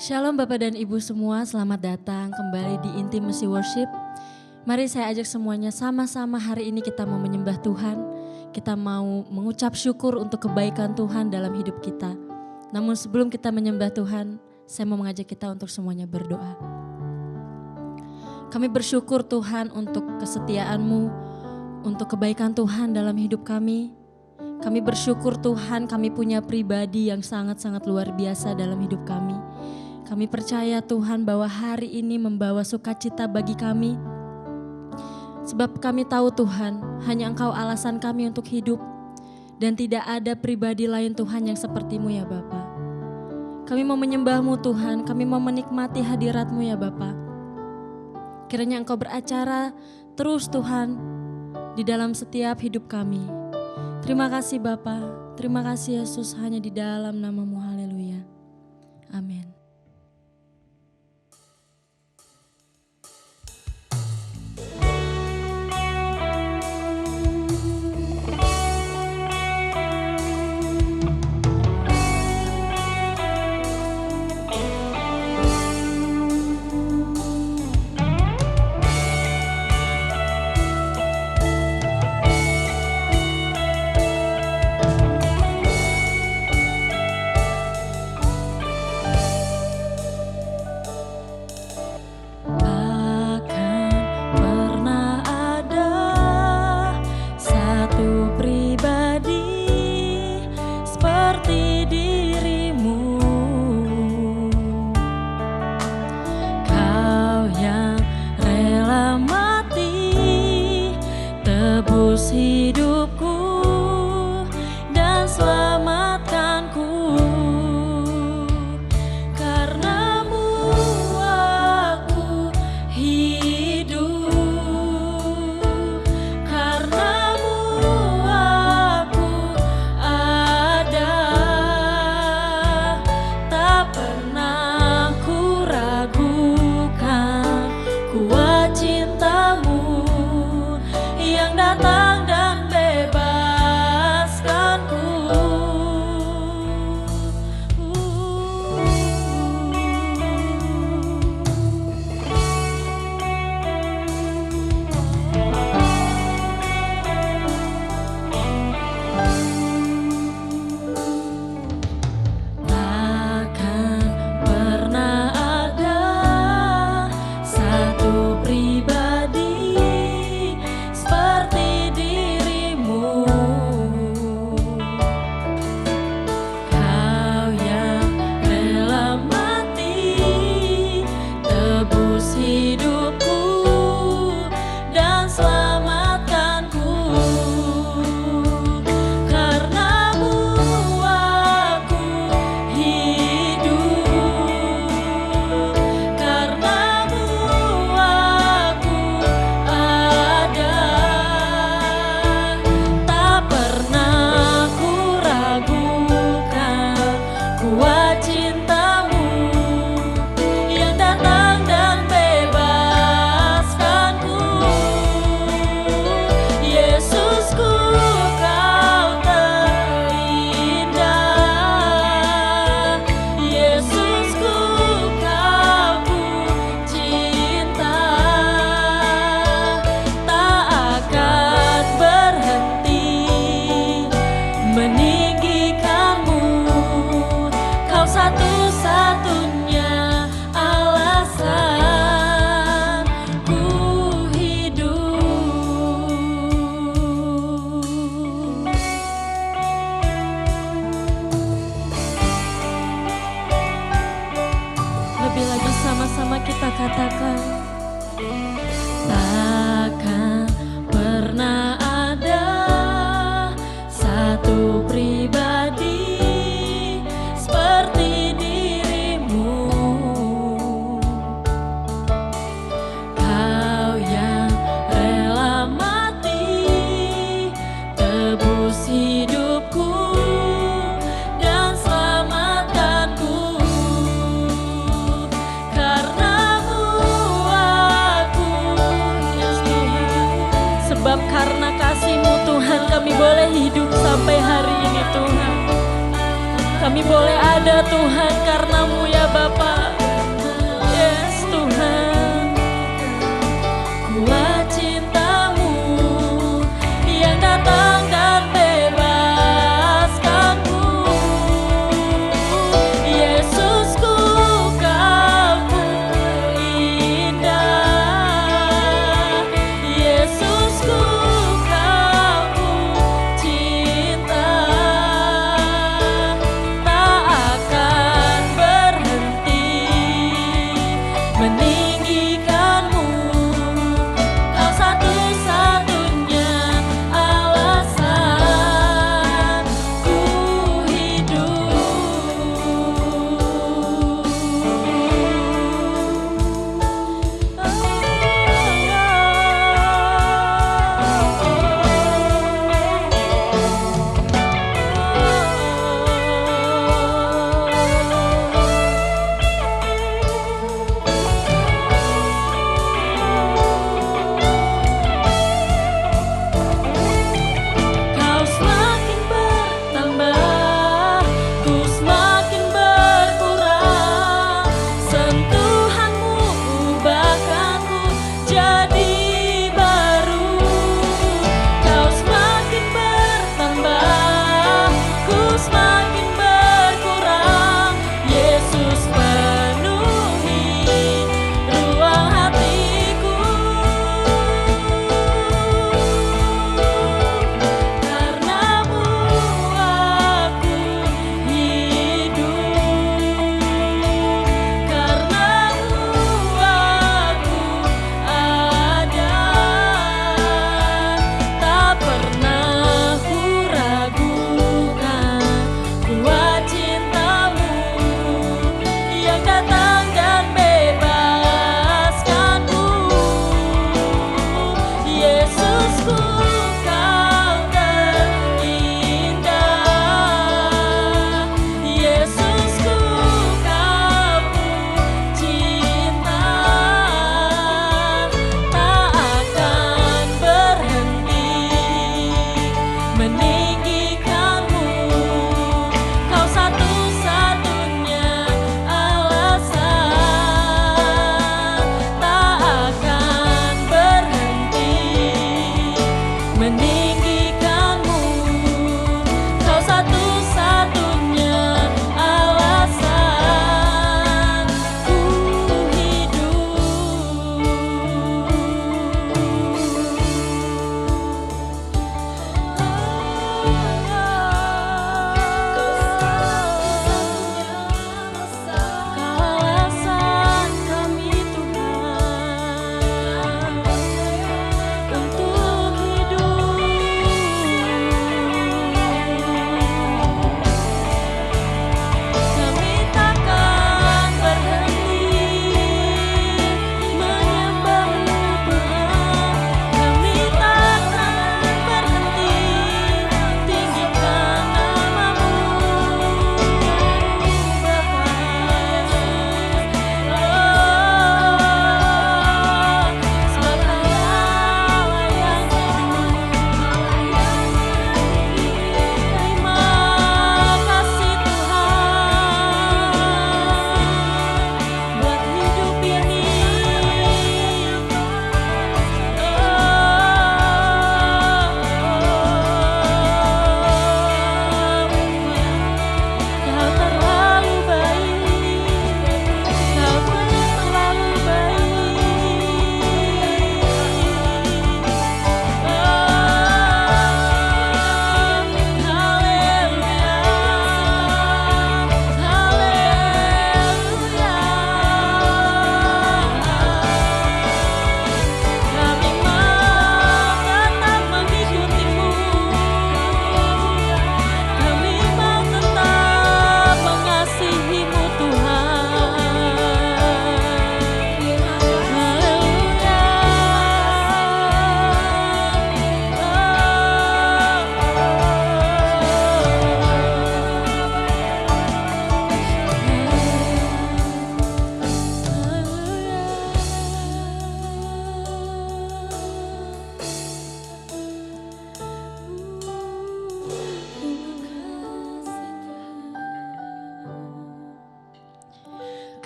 Shalom Bapak dan Ibu semua, selamat datang kembali di Intimacy Worship. Mari saya ajak semuanya sama-sama hari ini kita mau menyembah Tuhan. Kita mau mengucap syukur untuk kebaikan Tuhan dalam hidup kita. Namun sebelum kita menyembah Tuhan, saya mau mengajak kita untuk semuanya berdoa. Kami bersyukur Tuhan untuk kesetiaan-Mu, untuk kebaikan Tuhan dalam hidup kami. Kami bersyukur Tuhan kami punya pribadi yang sangat-sangat luar biasa dalam hidup kami. Kami percaya Tuhan bahwa hari ini membawa sukacita bagi kami. Sebab kami tahu Tuhan, hanya Engkau alasan kami untuk hidup. Dan tidak ada pribadi lain Tuhan yang seperti-Mu ya Bapa. Kami mau menyembah-Mu Tuhan, kami mau menikmati hadirat-Mu ya Bapa. Kiranya Engkau beracara terus Tuhan di dalam setiap hidup kami. Terima kasih Bapa, terima kasih Yesus, hanya di dalam nama-Mu, haleluya. Amin. Hidupku dan selamatkanku, karena-Mu aku hidup, karena-Mu aku ada. Tak pernah ku ragukan kuat cinta-Mu yang datang dan bebaskanku. Takkan pernah ada satu pribadi seperti diri-Mu. Kau yang rela mati, tebus hidupku dan selamatkanku. Karena-Mu aku hidup, karena-Mu aku ada. Tak pernah ku ragukan kuat cinta-Mu yang datang dan bebaskanku. Yesusku, Kau terindah. Yesusku, Kau ku cinta. Tak akan berhenti meninggikan-Mu. Kau satu-satunya alasan ku hidup. Lebih lagi sama-sama kita katakan, takkan pernah ada satu pribadi seperti diri-Mu. Kau yang rela mati, tebus hidupku dan selamatkanku. Karena-Mu aku sebab karena kasih-Mu Tuhan kami boleh hidup sampai hari ini Tuhan. Kami boleh ada Tuhan karena-Mu ya Bapa.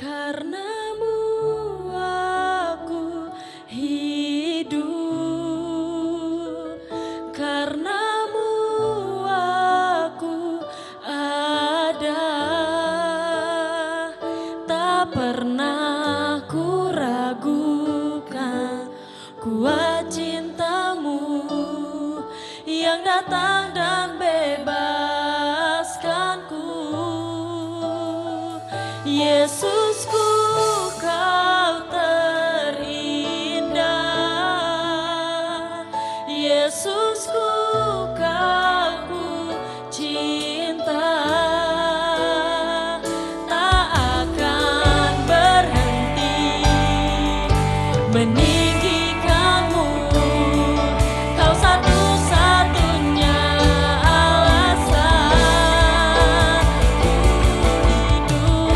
Karenamu aku hidup, karenamu aku ada. Tak pernah ku ragukan kuat cintamu yang datang dan bebaskanku. Yesusku, kau terindah. Yesusku, kau ku cinta. Tak akan berhenti meninggikanmu. Kau satu-satunya alasan ku hidup.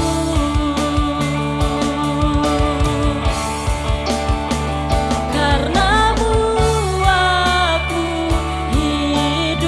Karenamu aku hidup.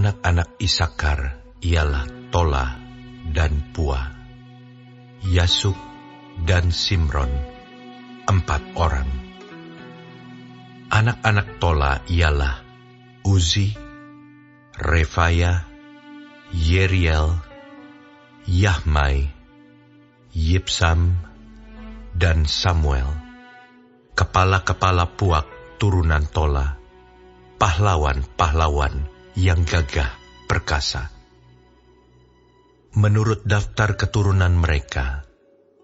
Anak-anak Isakar ialah Tola dan Pua, Yasub dan Simron, 4 orang. Anak-anak Tola ialah Uzi, Refaya, Yeriel, Yahmai, Yipsam, dan Samuel, kepala-kepala puak turunan Tola, pahlawan-pahlawan yang gagah perkasa. Menurut daftar keturunan mereka,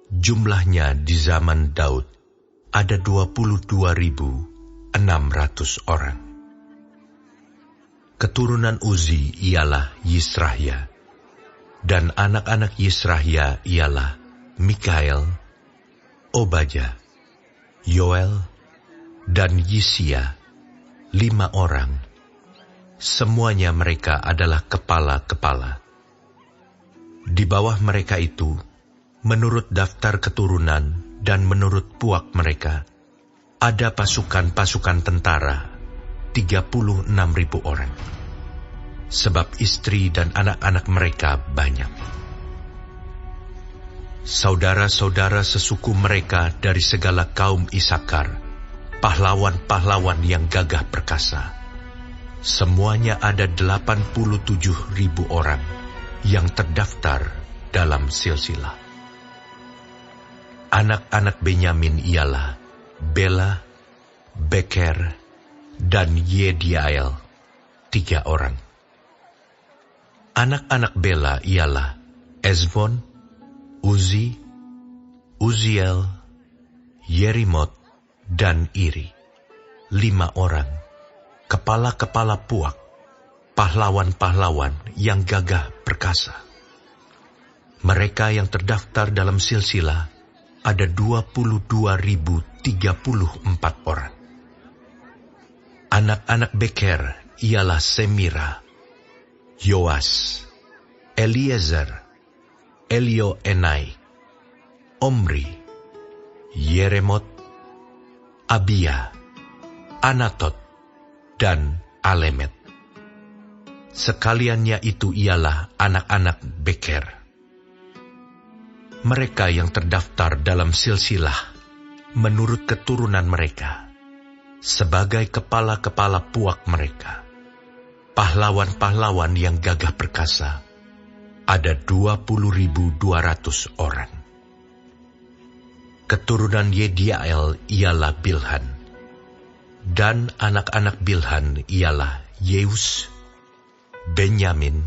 jumlahnya di zaman Daud ada 22.600 orang. Keturunan Uzi ialah Yisrahya, dan anak-anak Yisrahya ialah Mikael, Obadya, Yoel, dan Yisia, 5 orang. Semuanya mereka adalah kepala-kepala. Di bawah mereka itu, menurut daftar keturunan dan menurut puak mereka, ada pasukan-pasukan tentara 36.000 orang. Sebab istri dan anak-anak mereka banyak. Saudara-saudara sesuku mereka dari segala kaum Isakar, pahlawan-pahlawan yang gagah perkasa, semuanya ada 87.000 orang yang terdaftar dalam silsilah. Anak-anak Benyamin ialah Bela, Beker, dan Yediael, 3 orang. Anak-anak Bela ialah Ezbon, Uzi, Uziel, Yerimot, dan Iri, 5 orang, kepala-kepala puak, pahlawan-pahlawan yang gagah perkasa. Mereka yang terdaftar dalam silsilah ada 22.034 orang. Anak-anak Beker ialah Semira, Yoas, Eliezer, Elioenai, Omri, Yeremot, Abia, Anatot, dan Alemet. Sekaliannya itu ialah anak-anak Beker. Mereka yang terdaftar dalam silsilah menurut keturunan mereka, sebagai kepala-kepala puak mereka, pahlawan-pahlawan yang gagah perkasa, ada 20.200 orang. Keturunan Yediael ialah Bilhan, dan anak-anak Bilhan ialah Yeus, Benyamin,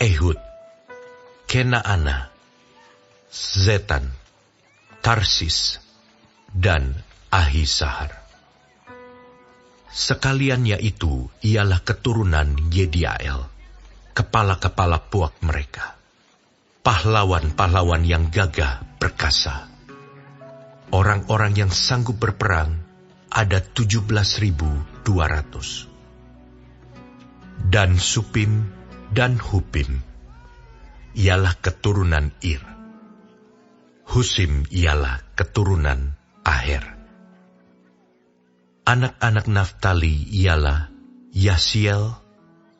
Ehud, Kenaana, Zetan, Tarsis, dan Ahisahar. Sekaliannya itu ialah keturunan Yediael, kepala-kepala puak mereka, pahlawan-pahlawan yang gagah perkasa. Orang-orang yang sanggup berperang ada 17.200. Dan Supim dan Hupim ialah keturunan Ir. Husim ialah keturunan Aher. Anak-anak Naftali ialah Yasiel,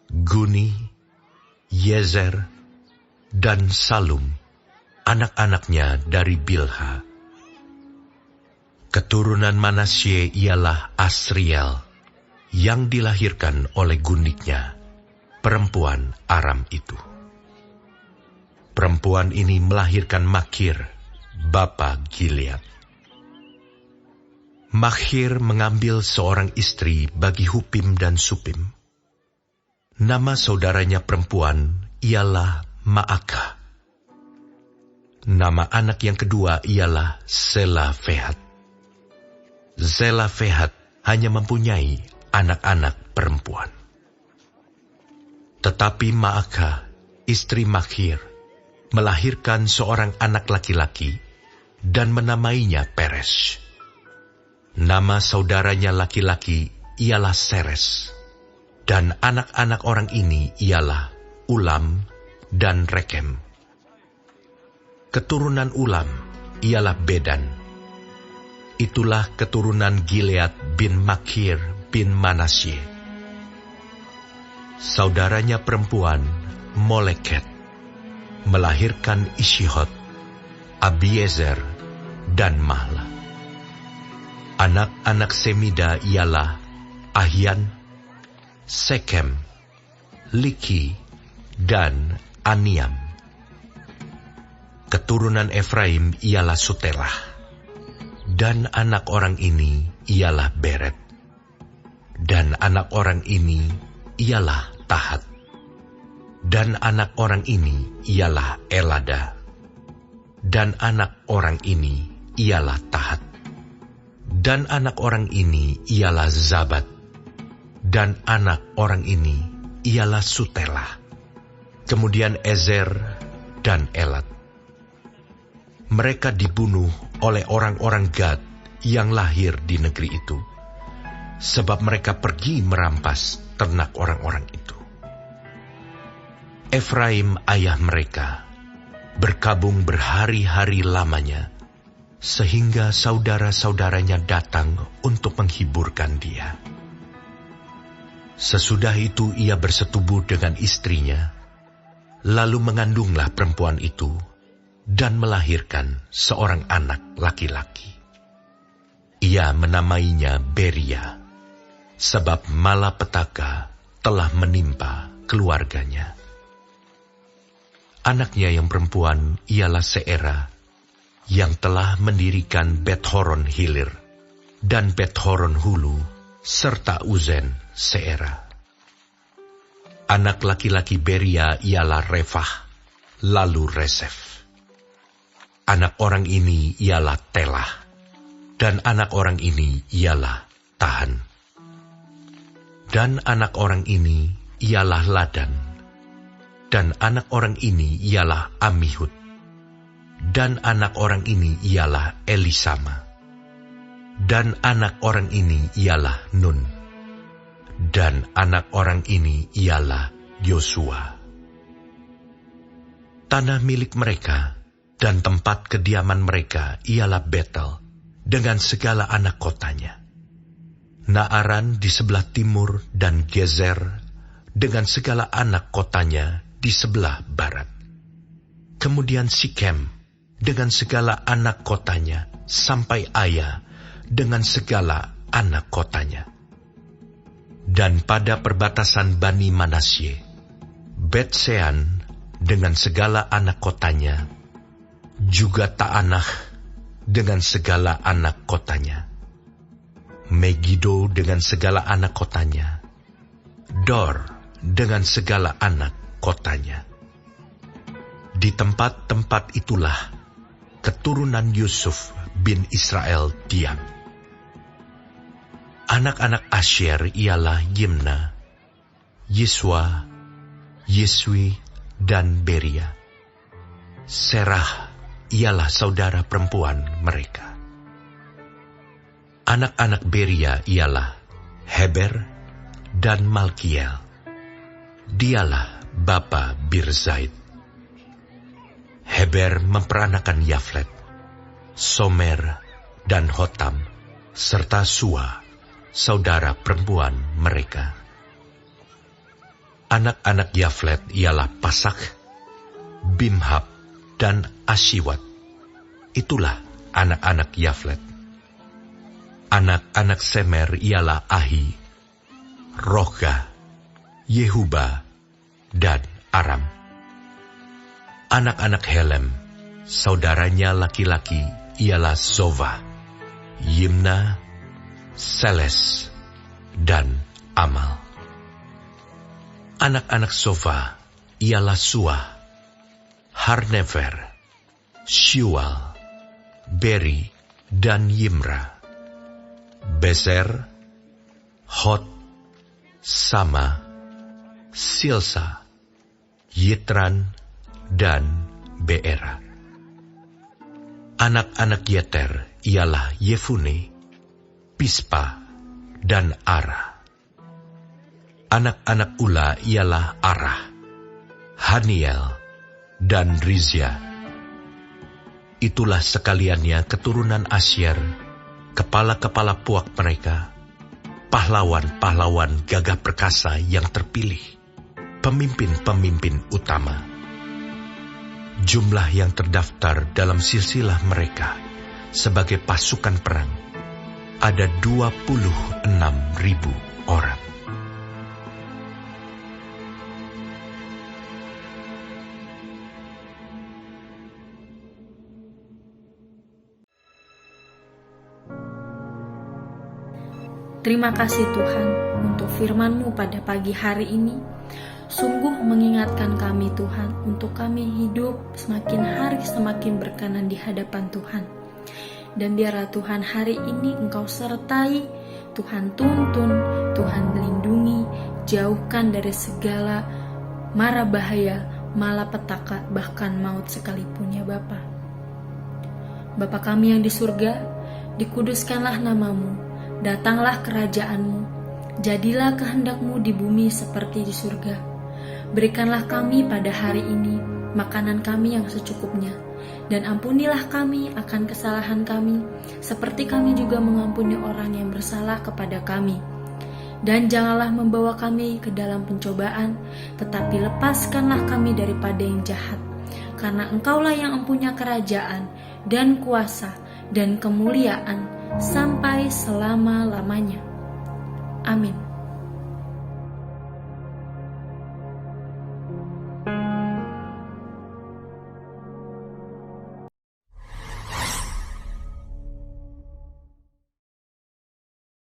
Guni, Yezer, dan Salum, anak-anaknya dari Bilha. Keturunan Manasye ialah Asriel, yang dilahirkan oleh gundiknya, perempuan Aram itu. Perempuan ini melahirkan Makir, bapa Gilead. Makhir mengambil seorang istri bagi Hupim dan Supim. Nama saudaranya perempuan ialah Maakah. Nama anak yang kedua ialah Zelafehat. Zelafehat hanya mempunyai anak-anak perempuan. Tetapi Maakah, istri Makhir, melahirkan seorang anak laki-laki dan menamainya Peres. Nama saudaranya laki-laki ialah Seres, dan anak-anak orang ini ialah Ulam dan Rekem. Keturunan Ulam ialah Bedan. Itulah keturunan Gilead bin Makhir bin Manasye. Saudaranya perempuan, Moleket, melahirkan Ishihot, Abiezer, dan Mahla. Anak-anak Semida ialah Ahian, Sekem, Liki, dan Aniam. Keturunan Efraim ialah Sutelah, dan anak orang ini ialah Beret, dan anak orang ini ialah Tahat, dan anak orang ini ialah Elada, dan anak orang ini ialah Tahat, dan anak orang ini ialah Zabat, dan anak orang ini ialah Sutelah, kemudian Ezer dan Elat. Mereka dibunuh oleh orang-orang Gad yang lahir di negeri itu, sebab mereka pergi merampas ternak orang-orang itu. Efraim ayah mereka berkabung berhari-hari lamanya, sehingga saudara-saudaranya datang untuk menghiburkan dia. Sesudah itu ia bersetubuh dengan istrinya, lalu mengandunglah perempuan itu, dan melahirkan seorang anak laki-laki. Ia menamainya Beria, sebab malapetaka telah menimpa keluarganya. Anaknya yang perempuan ialah Seera, yang telah mendirikan Bet-horon Hilir, dan Bet-horon Hulu, serta Uzen Seera. Anak laki-laki Beria ialah Refah, lalu Resef. Anak orang ini ialah Telah, dan anak orang ini ialah Tahan. Dan anak orang ini ialah Ladan, dan anak orang ini ialah Amihud, dan anak orang ini ialah Elisama, dan anak orang ini ialah Nun, dan anak orang ini ialah Yosua. Tanah milik mereka dan tempat kediaman mereka ialah Betel, dengan segala anak kotanya. Naaran di sebelah timur dan Gezer, dengan segala anak kotanya di sebelah barat. Kemudian Sikem, dengan segala anak kotanya, sampai Aya, dengan segala anak kotanya. Dan pada perbatasan Bani Manasye, Bet-sean, dengan segala anak kotanya, juga Taanach dengan segala anak kotanya, Megido dengan segala anak kotanya, Dor dengan segala anak kotanya. Di tempat-tempat itulah keturunan Yusuf bin Israel diam. Anak-anak Asyer ialah Yimna, Yiswa, Yiswi, dan Beria. Serah ialah saudara perempuan mereka. Anak-anak Beria ialah Heber dan Malkiel. Dialah bapa Birzaid. Heber memperanakan Yaflet, Somer, dan Hotam, serta Sua, saudara perempuan mereka. Anak-anak Yaflet ialah Pasak, Bimhab, dan Ashiwat. Itulah anak-anak Yaflet. Anak-anak Semer ialah Ahi, Rohga, Yehuba, dan Aram. Anak-anak Helem, saudaranya laki-laki ialah Zova, Yimna, Seles, dan Amal. Anak-anak Zova ialah Suah, Harnefer, Syual, Beri, dan Yimra. Bezer, Hot, Sama, Silsa, Yitran, dan Beera. Anak-anak Yeter ialah Yefune, Pispa, dan Ara. Anak-anak Ula ialah Arah, Haniel, dan Rizia. Itulah sekaliannya keturunan Asyer, kepala-kepala puak mereka, pahlawan-pahlawan gagah perkasa yang terpilih. pemimpin-pemimpin utama. Jumlah yang terdaftar dalam silsilah mereka sebagai pasukan perang ada 26.000 orang. Terima kasih Tuhan untuk firman-Mu pada pagi hari ini. Sungguh mengingatkan kami Tuhan untuk kami hidup semakin hari semakin berkenan di hadapan Tuhan. Dan biarlah Tuhan hari ini Engkau sertai, Tuhan tuntun, Tuhan lindungi, jauhkan dari segala mara bahaya, malapetaka, bahkan maut sekalipun ya Bapa. Bapa kami yang di surga, dikuduskanlah nama-Mu. Datanglah kerajaan-Mu, jadilah kehendak-Mu di bumi seperti di surga. Berikanlah kami pada hari ini makanan kami yang secukupnya, dan ampunilah kami akan kesalahan kami, seperti kami juga mengampuni orang yang bersalah kepada kami. Dan janganlah membawa kami ke dalam pencobaan, tetapi lepaskanlah kami daripada yang jahat. Karena Engkaulah yang mempunyai kerajaan, dan kuasa, dan kemuliaan, sampai selama-lamanya. Amin.